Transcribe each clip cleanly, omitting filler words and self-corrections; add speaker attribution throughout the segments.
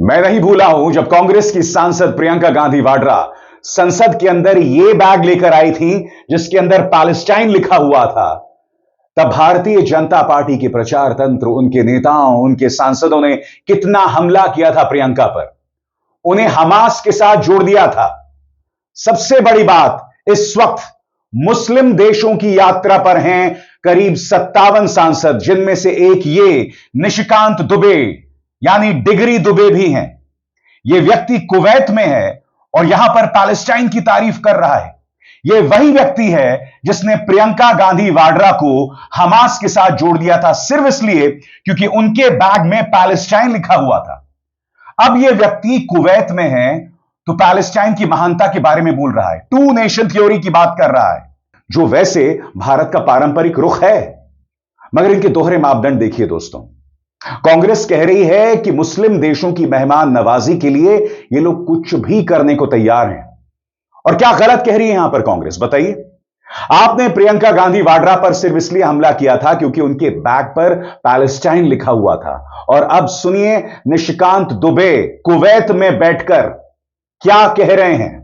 Speaker 1: मैं नहीं भूला हूं जब कांग्रेस की सांसद प्रियंका गांधी वाड्रा संसद के अंदर यह बैग लेकर आई थी जिसके अंदर पैलेस्टाइन लिखा हुआ था। तब भारतीय जनता पार्टी के प्रचार तंत्र, उनके नेताओं, उनके सांसदों ने कितना हमला किया था प्रियंका पर, उन्हें हमास के साथ जोड़ दिया था। सबसे बड़ी बात, इस वक्त मुस्लिम देशों की यात्रा पर हैं करीब 57 सांसद, जिनमें से एक ये निशिकांत दुबे यानी डिगरी दुबे भी हैं। यह व्यक्ति कुवैत में है और यहां पर पैलेस्टाइन की तारीफ कर रहा है। यह वही व्यक्ति है जिसने प्रियंका गांधी वाड्रा को हमास के साथ जोड़ दिया था, सिर्फ इसलिए क्योंकि उनके बैग में पैलेस्टाइन लिखा हुआ था। अब यह व्यक्ति कुवैत में है तो पैलेस्टाइन की महानता के बारे में बोल रहा है, टू नेशन थ्योरी की बात कर रहा है, जो वैसे भारत का पारंपरिक रुख है। मगर इनके दोहरे मापदंड देखिए दोस्तों। कांग्रेस कह रही है कि मुस्लिम देशों की मेहमान नवाजी के लिए ये लोग कुछ भी करने को तैयार हैं। और क्या गलत कह रही है यहां पर कांग्रेस, बताइए। आपने प्रियंका गांधी वाड्रा पर सिर्फ इसलिए हमला किया था क्योंकि उनके बैग पर पैलेस्टाइन लिखा हुआ था। और अब सुनिए निशिकांत दुबे कुवैत में बैठकर क्या कह रहे हैं।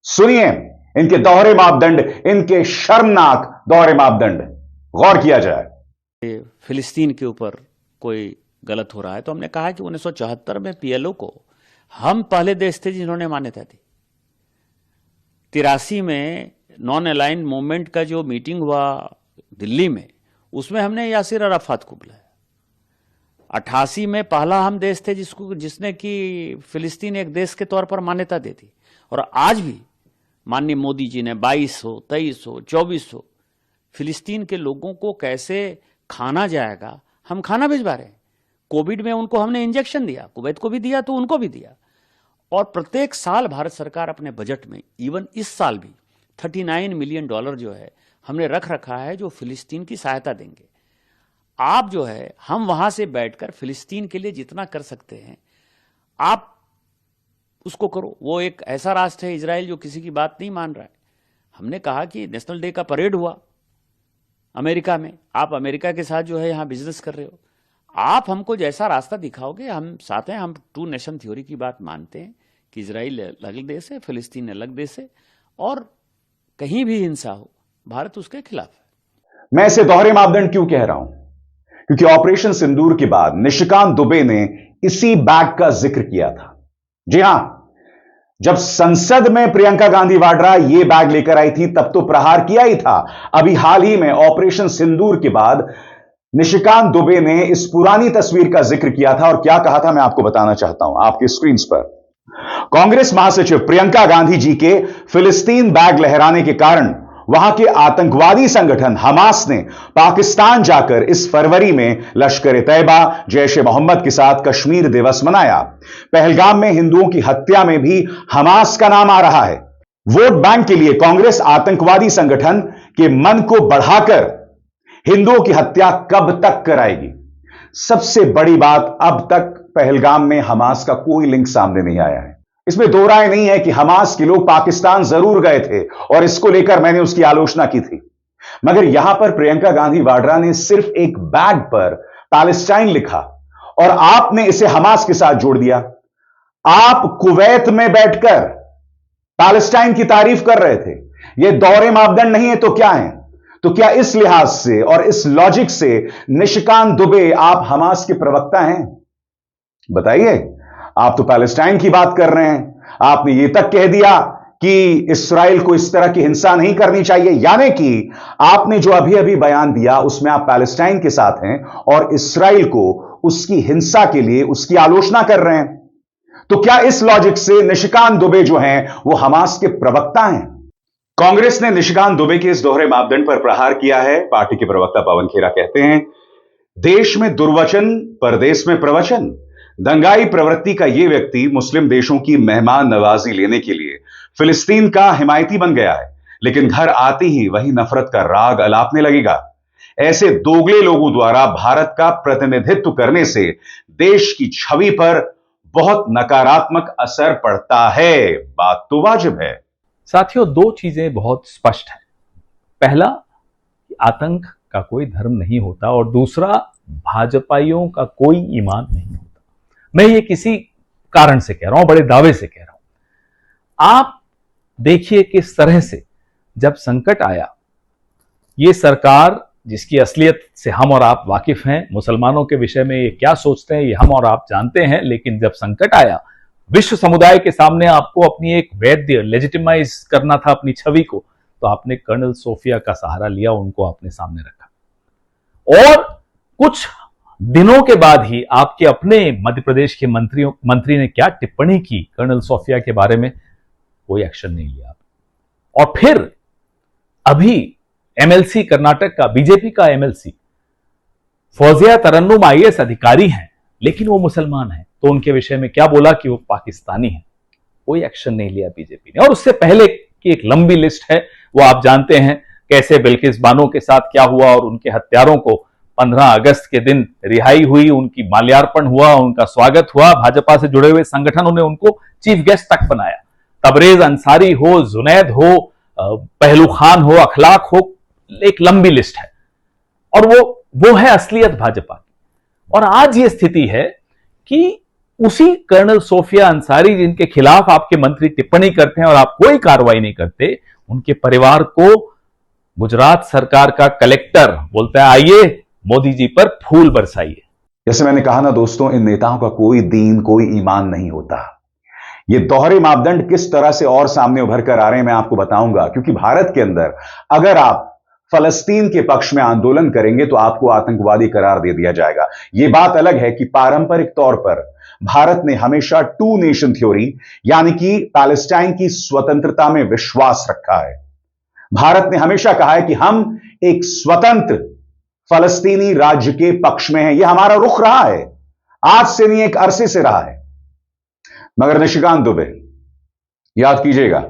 Speaker 1: सुनिए इनके दोहरे मापदंड, इनके शर्मनाक दोहरे मापदंड, गौर किया जाए।
Speaker 2: फिलिस्तीन के ऊपर कोई गलत हो रहा है तो हमने कहा कि 1974 में पीएलओ को हम पहले देश थे जिन्होंने मान्यता दी। 83 में नॉन अलाइन मूवमेंट का जो मीटिंग हुआ दिल्ली में, उसमें हमने यासिर अराफात को बुलाया। 88 में पहला हम देश थे जिसने कि फिलिस्तीन एक देश के तौर पर मान्यता दे दी। और आज भी माननीय मोदी जी ने 2200, 2300, 2400 फिलिस्तीन के लोगों को कैसे खाना जाएगा, हम खाना भिजवा रहे हैं। कोविड में उनको हमने इंजेक्शन दिया, कुवैत को भी दिया तो उनको भी दिया। और प्रत्येक साल भारत सरकार अपने बजट में, इवन इस साल भी $39 मिलियन जो है हमने रख रखा है जो फिलिस्तीन की सहायता देंगे। आप जो है, हम वहां से बैठकर फिलिस्तीन के लिए जितना कर सकते हैं आप उसको करो। वो एक ऐसा राष्ट्र है इजराइल जो किसी की बात नहीं मान रहा है। हमने कहा कि नेशनल डे का परेड हुआ अमेरिका में, आप अमेरिका के साथ जो है यहां बिजनेस कर रहे हो, आप हमको जैसा रास्ता दिखाओगे हम साथ हैं। हम टू नेशन थ्योरी की बात मानते हैं कि इजराइल अलग देश है, फिलिस्तीन अलग देश है, और कहीं भी हिंसा हो भारत उसके खिलाफ है।
Speaker 1: मैं इसे दोहरे मापदंड क्यों कह रहा हूं, क्योंकि ऑपरेशन सिंदूर के बाद निशिकांत दुबे ने इसी बैग का जिक्र किया था। जी हां, जब संसद में प्रियंका गांधी वाड्रा यह बैग लेकर आई थी तब तो प्रहार किया ही था। अभी हाल ही में ऑपरेशन सिंदूर के बाद निशिकांत दुबे ने इस पुरानी तस्वीर का जिक्र किया था और क्या कहा था मैं आपको बताना चाहता हूं आपकी स्क्रीन पर। कांग्रेस महासचिव प्रियंका गांधी जी के फिलिस्तीन बैग लहराने के कारण वहां के आतंकवादी संगठन हमास ने पाकिस्तान जाकर इस फरवरी में लश्कर-ए-तैयबा, जैश-ए-मोहम्मद के साथ कश्मीर दिवस मनाया। पहलगाम में हिंदुओं की हत्या में भी हमास का नाम आ रहा है। वोट बैंक के लिए कांग्रेस आतंकवादी संगठन के मन को बढ़ाकर हिंदुओं की हत्या कब तक कराएगी। सबसे बड़ी बात, अब तक पहलगाम में हमास का कोई लिंक सामने नहीं आया है। इसमें दो राय नहीं है कि हमास के लोग पाकिस्तान जरूर गए थे और इसको लेकर मैंने उसकी आलोचना की थी। मगर यहां पर प्रियंका गांधी वाड्रा ने सिर्फ एक बैग पर पैलेस्टाइन लिखा और आपने इसे हमास के साथ जोड़ दिया। आप कुवैत में बैठकर पैलेस्टाइन की तारीफ कर रहे थे। यह दोहरे मापदंड नहीं है तो क्या है? तो क्या इस लिहाज से और इस लॉजिक से निशिकांत दुबे आप हमास के प्रवक्ता हैं? बताइए। आप तो पैलेस्टाइन की बात कर रहे हैं। आपने यह तक कह दिया कि इस्राइल को इस तरह की हिंसा नहीं करनी चाहिए, यानी कि आपने जो अभी अभी बयान दिया उसमें आप पैलेस्टाइन के साथ हैं और इस्राइल को उसकी हिंसा के लिए उसकी आलोचना कर रहे हैं। तो क्या इस लॉजिक से निशिकांत दुबे जो हैं वो हमास के प्रवक्ता हैं? कांग्रेस ने निशिकांत दुबे के इस दोहरे मापदंड पर प्रहार किया है। पार्टी के प्रवक्ता पवन खेरा कहते हैं, देश में दुर्वचन, परदेश में प्रवचन। दंगाई प्रवृत्ति का यह व्यक्ति मुस्लिम देशों की मेहमान नवाजी लेने के लिए फिलिस्तीन का हिमायती बन गया है, लेकिन घर आते ही वही नफरत का राग अलापने लगेगा। ऐसे दोगले लोगों द्वारा भारत का प्रतिनिधित्व करने से देश की छवि पर बहुत नकारात्मक असर पड़ता है। बात तो वाजिब है।
Speaker 3: साथियों, दो चीजें बहुत स्पष्ट हैं। पहला, आतंक का कोई धर्म नहीं होता, और दूसरा, भाजपाइयों का कोई ईमान नहीं होता। मैं ये किसी कारण से कह रहा हूं, बड़े दावे से कह रहा हूं। आप देखिए किस तरह से जब संकट आया, ये सरकार जिसकी असलियत से हम और आप वाकिफ हैं, मुसलमानों के विषय में ये क्या सोचते हैं ये हम और आप जानते हैं, लेकिन जब संकट आया, विश्व समुदाय के सामने आपको अपनी एक वैद्य लेजिटिमाइज करना था अपनी छवि को, तो आपने कर्नल सोफिया का सहारा लिया, उनको आपने सामने रखा। और कुछ दिनों के बाद ही आपके अपने मध्य प्रदेश के मंत्री ने क्या टिप्पणी की कर्नल सोफिया के बारे में, कोई एक्शन नहीं लिया। और फिर अभी एमएलसी कर्नाटक का, बीजेपी का एमएलसी फौजिया तरन्नुम आईएएस अधिकारी हैं, लेकिन वो मुसलमान हैं, तो उनके विषय में क्या बोला कि वो पाकिस्तानी हैं, कोई एक्शन नहीं लिया बीजेपी ने। और उससे पहले की एक लंबी लिस्ट है, वो आप जानते हैं कैसे बिल्किस बानो के साथ क्या हुआ और उनके हत्यारों को 15 अगस्त के दिन रिहाई हुई, उनकी माल्यार्पण हुआ, उनका स्वागत हुआ, भाजपा से जुड़े हुए संगठनों ने उनको चीफ गेस्ट तक बनाया। तबरेज अंसारी हो, जुनैद हो, पहलू खान हो, अखलाक हो, एक लंबी लिस्ट है। और वो है असलियत भाजपा की। और आज ये स्थिति है कि उसी कर्नल सोफिया अंसारी जिनके खिलाफ आपके मंत्री टिप्पणी करते हैं और आप कोई कार्रवाई नहीं करते, उनके परिवार को गुजरात सरकार का कलेक्टर बोलता है आइए मोदी जी पर फूल बरसाइए।
Speaker 1: जैसे मैंने कहा ना दोस्तों, इन नेताओं का कोई दीन, कोई ईमान नहीं होता। ये दोहरे मापदंड किस तरह से और सामने उभर कर आ रहे हैं मैं आपको बताऊंगा, क्योंकि भारत के अंदर अगर आप फलस्तीन के पक्ष में आंदोलन करेंगे तो आपको आतंकवादी करार दे दिया जाएगा। यह बात अलग है कि पारंपरिक तौर पर भारत ने हमेशा टू नेशन थ्योरी यानी कि पैलेस्टाइन की स्वतंत्रता में विश्वास रखा है। भारत ने हमेशा कहा है कि हम एक स्वतंत्र फलस्तीनी राज्य के पक्ष में हैं। यह हमारा रुख रहा है, आज से नहीं एक अरसे से रहा है। मगर निशिकांत दुबे, याद कीजिएगा,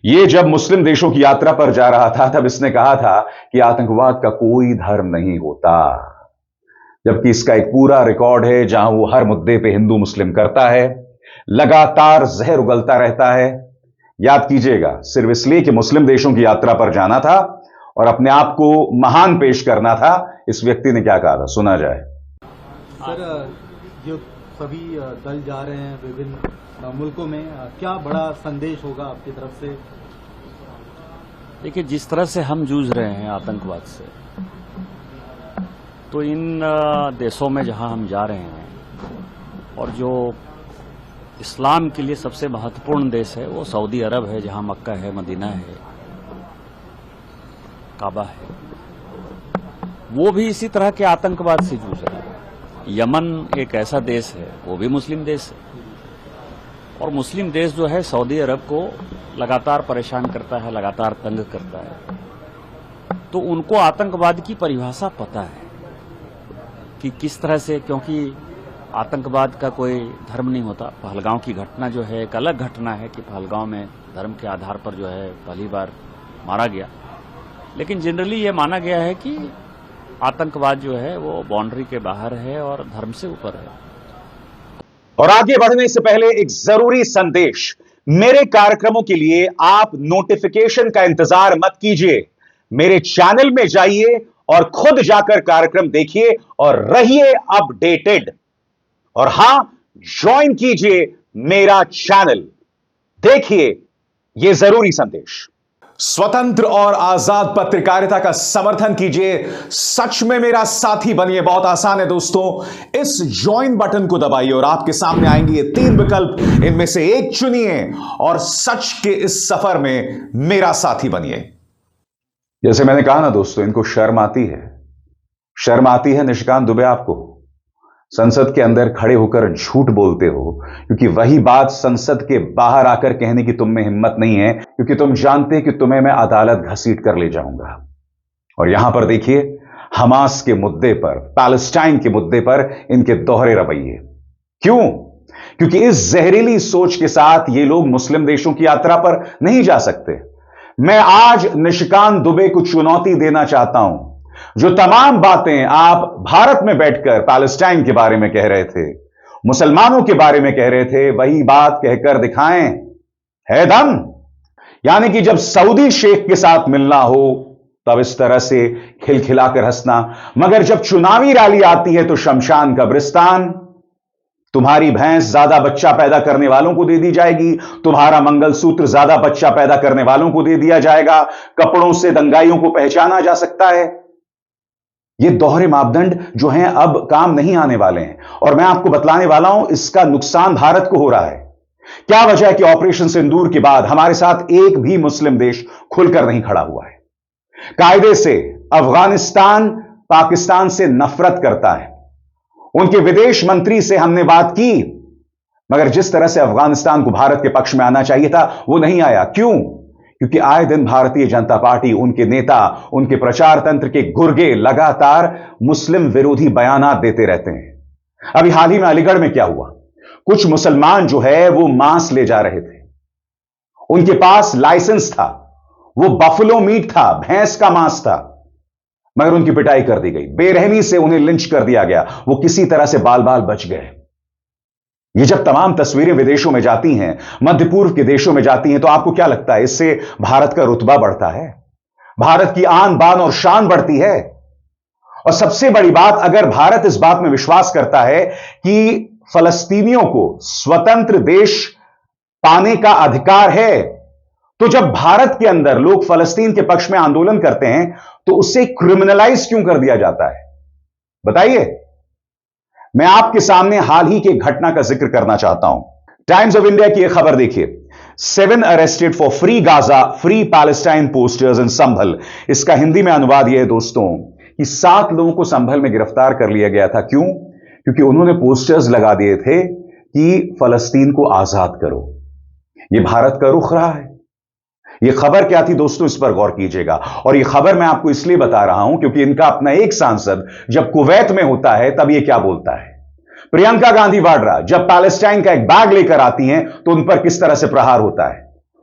Speaker 1: यह जब मुस्लिम देशों की यात्रा पर जा रहा था तब इसने कहा था कि आतंकवाद का कोई धर्म नहीं होता, जबकि इसका एक पूरा रिकॉर्ड है जहां वो हर मुद्दे पे हिंदू मुस्लिम करता है, लगातार जहर उगलता रहता है। याद कीजिएगा, सिर्फ इसलिए कि मुस्लिम देशों की यात्रा पर जाना था और अपने आप को महान पेश करना था, इस व्यक्ति ने क्या कहा था, सुना जाए।
Speaker 4: सर, जो सभी दल जा रहे हैं विभिन्न मुल्कों में, क्या बड़ा संदेश होगा आपकी तरफ से?
Speaker 2: देखिए, जिस तरह से हम जूझ रहे हैं आतंकवाद से, तो इन देशों में जहां हम जा रहे हैं और जो इस्लाम के लिए सबसे महत्वपूर्ण देश है वो सऊदी अरब है, जहां मक्का है, मदीना है, काबा है, वो भी इसी तरह के आतंकवाद से जूझ रहा है। यमन एक ऐसा देश है, वो भी मुस्लिम देश है, और मुस्लिम देश जो है सऊदी अरब को लगातार परेशान करता है, लगातार तंग करता है। तो उनको आतंकवाद की परिभाषा पता है कि किस तरह से, क्योंकि आतंकवाद का कोई धर्म नहीं होता। पहलगांव की घटना जो है एक अलग घटना है कि पहलगांव में धर्म के आधार पर जो है पहली बार मारा गया, लेकिन जनरली ये माना गया है कि आतंकवाद जो है वो बाउंड्री के बाहर है और धर्म से ऊपर है।
Speaker 1: और आगे बढ़ने से पहले एक जरूरी संदेश, मेरे कार्यक्रमों के लिए आप नोटिफिकेशन का इंतजार मत कीजिए, मेरे चैनल में जाइए और खुद जाकर कार्यक्रम देखिए और रहिए अपडेटेड। और हां, ज्वाइन कीजिए मेरा चैनल, देखिए यह जरूरी संदेश। स्वतंत्र और आजाद पत्रकारिता का समर्थन कीजिए, सच में मेरा साथी बनिए। बहुत आसान है दोस्तों, इस ज्वाइन बटन को दबाइए और आपके सामने आएंगे ये 3 विकल्प, इनमें से एक चुनिए और सच के इस सफर में मेरा साथी बनिए। जैसे मैंने कहा ना दोस्तों, इनको शर्म आती है, शर्म आती है निशिकांत दुबे आपको। संसद के अंदर खड़े होकर झूठ बोलते हो, क्योंकि वही बात संसद के बाहर आकर कहने की तुम में हिम्मत नहीं है, क्योंकि तुम जानते कि तुम्हें मैं अदालत घसीट कर ले जाऊंगा। और यहां पर देखिए, हमास के मुद्दे पर, पैलेस्टाइन के मुद्दे पर इनके दोहरे रवैये। क्यों? क्योंकि इस जहरीली सोच के साथ ये लोग मुस्लिम देशों की यात्रा पर नहीं जा सकते। मैं आज निशिकांत दुबे को चुनौती देना चाहता हूं, जो तमाम बातें आप भारत में बैठकर पैलेस्टाइन के बारे में कह रहे थे, मुसलमानों के बारे में कह रहे थे, वही बात कहकर दिखाएं। है दम? यानी कि जब सऊदी शेख के साथ मिलना हो तब इस तरह से खिलखिलाकर हंसना, मगर जब चुनावी रैली आती है तो शमशान कब्रिस्तान। तुम्हारी भैंस ज्यादा बच्चा पैदा करने वालों को दे दी जाएगी, तुम्हारा मंगलसूत्र ज्यादा बच्चा पैदा करने वालों को दे दिया जाएगा, कपड़ों से दंगाइयों को पहचाना जा सकता है। ये दोहरे मापदंड जो हैं अब काम नहीं आने वाले हैं, और मैं आपको बतलाने वाला हूं इसका नुकसान भारत को हो रहा है। क्या वजह है कि ऑपरेशन सिंदूर के बाद हमारे साथ एक भी मुस्लिम देश खुलकर नहीं खड़ा हुआ है? कायदे से अफगानिस्तान पाकिस्तान से नफरत करता है। उनके विदेश मंत्री से हमने बात की, मगर जिस तरह से अफगानिस्तान को भारत के पक्ष में आना चाहिए था वो नहीं आया। क्यों? क्योंकि आए दिन भारतीय जनता पार्टी, उनके नेता, उनके प्रचार तंत्र के गुर्गे लगातार मुस्लिम विरोधी बयानात देते रहते हैं। अभी हाल ही में अलीगढ़ में क्या हुआ? कुछ मुसलमान जो है वो मांस ले जा रहे थे, उनके पास लाइसेंस था, वो बफलो मीट था, भैंस का मांस था, मगर उनकी पिटाई कर दी गई, बेरहमी से उन्हें लिंच कर दिया गया, वो किसी तरह से बाल बाल बच गए। ये जब तमाम तस्वीरें विदेशों में जाती हैं, मध्य पूर्व के देशों में जाती हैं, तो आपको क्या लगता है इससे भारत का रुतबा बढ़ता है? भारत की आन बान और शान बढ़ती है? और सबसे बड़ी बात, अगर भारत इस बात में विश्वास करता है कि फलस्तीनियों को स्वतंत्र देश पाने का अधिकार है, तो जब भारत के अंदर लोग फलस्तीन के पक्ष में आंदोलन करते हैं तो उसे क्रिमिनलाइज क्यों कर दिया जाता है? बताइए। मैं आपके सामने हाल ही के घटना का जिक्र करना चाहता हूं। टाइम्स ऑफ इंडिया की यह खबर देखिए, 7 arrested for free Gaza, free Palestine posters in Sambhal. इसका हिंदी में अनुवाद यह है दोस्तों कि 7 लोगों को संभल में गिरफ्तार कर लिया गया था। क्यों? क्योंकि उन्होंने पोस्टर्स लगा दिए थे कि फलस्तीन को आजाद करो। यह भारत का रुख रहा है। यह खबर क्या थी दोस्तों, इस पर गौर कीजिएगा। और यह खबर मैं आपको इसलिए बता रहा हूं क्योंकि इनका अपना एक सांसद जब कुवैत में होता है तब यह क्या बोलता है। प्रियंका गांधी वाड्रा जब पैलेस्टाइन का एक बैग लेकर आती हैं तो उन पर किस तरह से प्रहार होता है,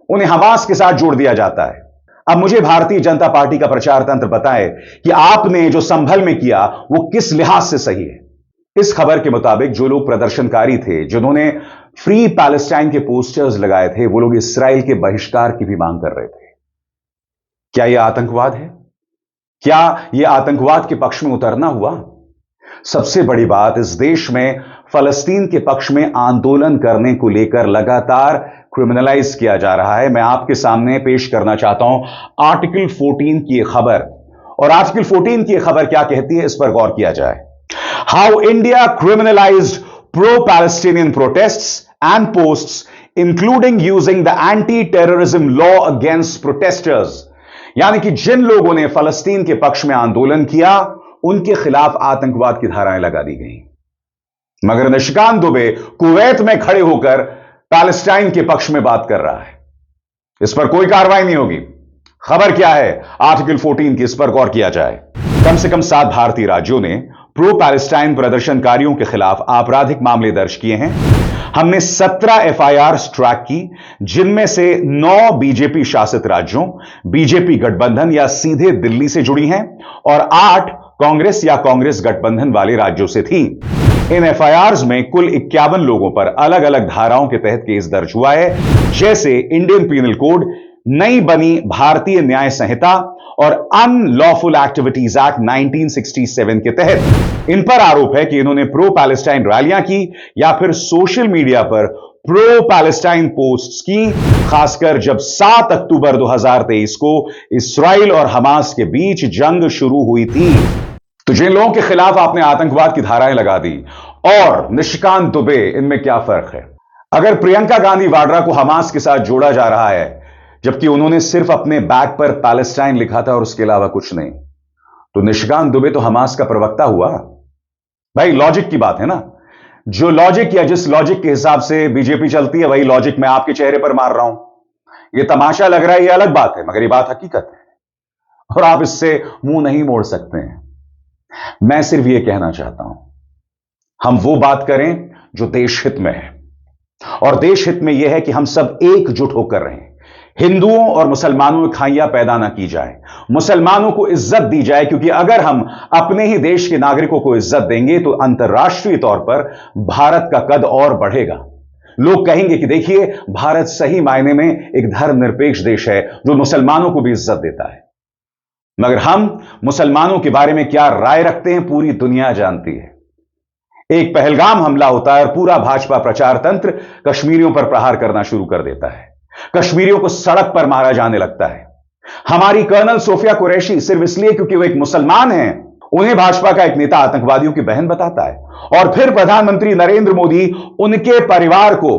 Speaker 1: उन्हें हमास के साथ जोड़ दिया जाता है। अब मुझे भारतीय जनता पार्टी का प्रचार तंत्र बताए कि आपने जो संभल में किया वो किस लिहाज से सही है। इस खबर के मुताबिक जो लोग प्रदर्शनकारी थे, जिन्होंने फ्री पैलेस्टाइन के पोस्टर्स लगाए थे, वो लोग इस्राएल के बहिष्कार की भी मांग कर रहे थे। क्या यह आतंकवाद है? क्या यह आतंकवाद के पक्ष में उतरना हुआ? सबसे बड़ी बात, इस देश में फलस्तीन के पक्ष में आंदोलन करने को लेकर लगातार क्रिमिनलाइज किया जा रहा है। मैं आपके सामने पेश करना चाहता हूं आर्टिकल 14 की यह खबर। और आर्टिकल 14 की यह खबर क्या कहती है, इस पर गौर किया जाए। How India criminalised pro-Palestinian protests and posts, including using the anti-terrorism law against protesters। यानी कि जिन लोगों ने फलस्तीन के पक्ष में आंदोलन किया उनके खिलाफ आतंकवाद की धाराएं लगा दी गई। मगर निशिकांत दुबे कुवैत में खड़े होकर पैलेस्टाइन के पक्ष में बात कर रहा है, इस पर कोई कार्रवाई नहीं होगी। खबर क्या है आर्टिकल 14 की, इस पर गौर किया जाए। कम से कम 7 भारतीय राज्यों ने प्रो पैलेस्टाइन प्रदर्शनकारियों के खिलाफ आपराधिक मामले दर्ज किए हैं। हमने 17 एफआईआर ट्रैक की, जिनमें से 9 बीजेपी शासित राज्यों, बीजेपी गठबंधन या सीधे दिल्ली से जुड़ी हैं, और 8 कांग्रेस या कांग्रेस गठबंधन वाले राज्यों से थी। इन एफआईआर्स में कुल 51 लोगों पर अलग अलग धाराओं के तहत केस दर्ज हुआ है, जैसे इंडियन पीनल कोड, नई बनी भारतीय न्याय संहिता और अनलॉफुल एक्टिविटीज एक्ट 1967 के तहत। इन पर आरोप है कि इन्होंने प्रो पैलेस्टाइन रैलियां की या फिर सोशल मीडिया पर प्रो पैलेस्टाइन पोस्ट्स की, खासकर जब 7 अक्टूबर 2023 को इस्राइल और हमास के बीच जंग शुरू हुई थी। तो जिन लोगों के खिलाफ आपने आतंकवाद की धाराएं लगा दी और निशिकांत दुबे, इनमें क्या फर्क है? अगर प्रियंका गांधी वाड्रा को हमास के साथ जोड़ा जा रहा है जबकि उन्होंने सिर्फ अपने बैग पर पैलेस्टाइन लिखा था और उसके अलावा कुछ नहीं, तो निशिकांत दुबे तो हमास का प्रवक्ता हुआ। भाई लॉजिक की बात है ना, जो लॉजिक या जिस लॉजिक के हिसाब से बीजेपी चलती है वही लॉजिक मैं आपके चेहरे पर मार रहा हूं। यह तमाशा लग रहा है, यह अलग बात है, मगर यह बात हकीकत है और आप इससे मुंह नहीं मोड़ सकते हैं। मैं सिर्फ यह कहना चाहता हूं, हम वो बात करें जो देश हित में है, और देश हित में यह है कि हम सब एकजुट होकर रहें। हिंदुओं और मुसलमानों में खाइयां पैदा ना की जाए, मुसलमानों को इज्जत दी जाए, क्योंकि अगर हम अपने ही देश के नागरिकों को इज्जत देंगे तो अंतर्राष्ट्रीय तौर पर भारत का कद और बढ़ेगा। लोग कहेंगे कि देखिए भारत सही मायने में एक धर्मनिरपेक्ष देश है जो मुसलमानों को भी इज्जत देता है। मगर हम मुसलमानों के बारे में क्या राय रखते हैं पूरी दुनिया जानती है। एक पहलगाम हमला होता है और पूरा भाजपा प्रचार तंत्र कश्मीरियों पर प्रहार करना शुरू कर देता है। कश्मीरियों को सड़क पर मारा जाने लगता है। हमारी कर्नल सोफिया कुरैशी सिर्फ इसलिए क्योंकि वो एक मुसलमान हैं, उन्हें भाजपा का एक नेता आतंकवादियों की बहन बताता है। और फिर प्रधानमंत्री नरेंद्र मोदी उनके परिवार को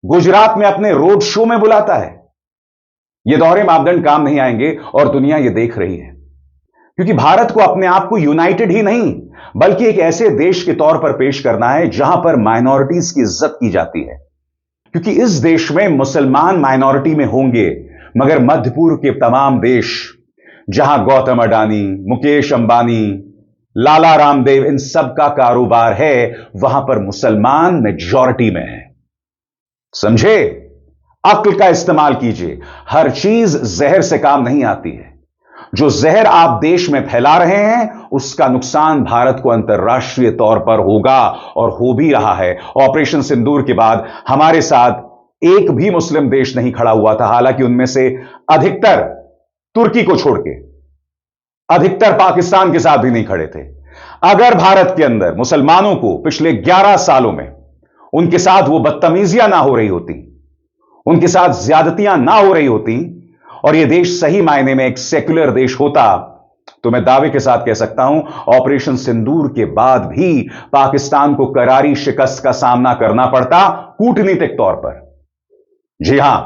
Speaker 1: गुजरात में अपने रोड शो में बुलाता है। ये दोहरे मापदंड काम नहीं आएंगे और दुनिया ये देख रही है, क्योंकि भारत को अपने आप को यूनाइटेड ही नहीं बल्कि एक ऐसे देश के तौर पर पेश करना है जहां पर माइनॉरिटीज की इज्जत की जाती है। क्योंकि इस देश में मुसलमान माइनॉरिटी में होंगे, मगर मध्य पूर्व के तमाम देश जहां गौतम अडानी, मुकेश अंबानी, लाला रामदेव, इन सब का कारोबार है, वहां पर मुसलमान मेजॉरिटी में है। समझे? अक्ल का इस्तेमाल कीजिए। हर चीज जहर से काम नहीं आती है। जो जहर आप देश में फैला रहे हैं उसका नुकसान भारत को अंतर्राष्ट्रीय तौर पर होगा और हो भी रहा है। ऑपरेशन सिंदूर के बाद हमारे साथ एक भी मुस्लिम देश नहीं खड़ा हुआ था, हालांकि उनमें से अधिकतर तुर्की को छोड़ के अधिकतर पाकिस्तान के साथ भी नहीं खड़े थे। अगर भारत के अंदर मुसलमानों को पिछले 11 सालों में उनके साथ वो बदतमीजियां ना हो रही होती, उनके साथ ज्यादतियां ना हो रही होती और यह देश सही मायने में एक सेक्युलर देश होता, तो मैं दावे के साथ कह सकता हूं ऑपरेशन सिंदूर के बाद भी पाकिस्तान को करारी शिकस्त का सामना करना पड़ता कूटनीतिक तौर पर। जी हां,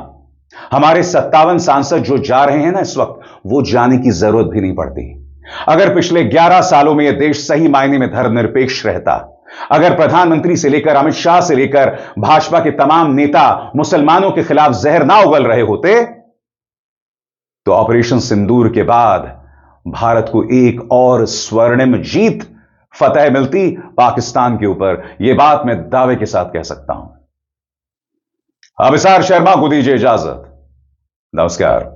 Speaker 1: हमारे 57 सांसद जो जा रहे हैं ना इस वक्त, वो जाने की जरूरत भी नहीं पड़ती। अगर पिछले 11 सालों में यह देश सही मायने में धर्मनिरपेक्ष रहता, अगर प्रधानमंत्री से लेकर अमित शाह से लेकर भाजपा के तमाम नेता मुसलमानों के खिलाफ जहर ना उगल रहे होते, तो ऑपरेशन सिंदूर के बाद भारत को एक और स्वर्णिम जीत, फतह मिलती पाकिस्तान के ऊपर। यह बात मैं दावे के साथ कह सकता हूं। अभिसार शर्मा को दीजिए इजाजत। नमस्कार।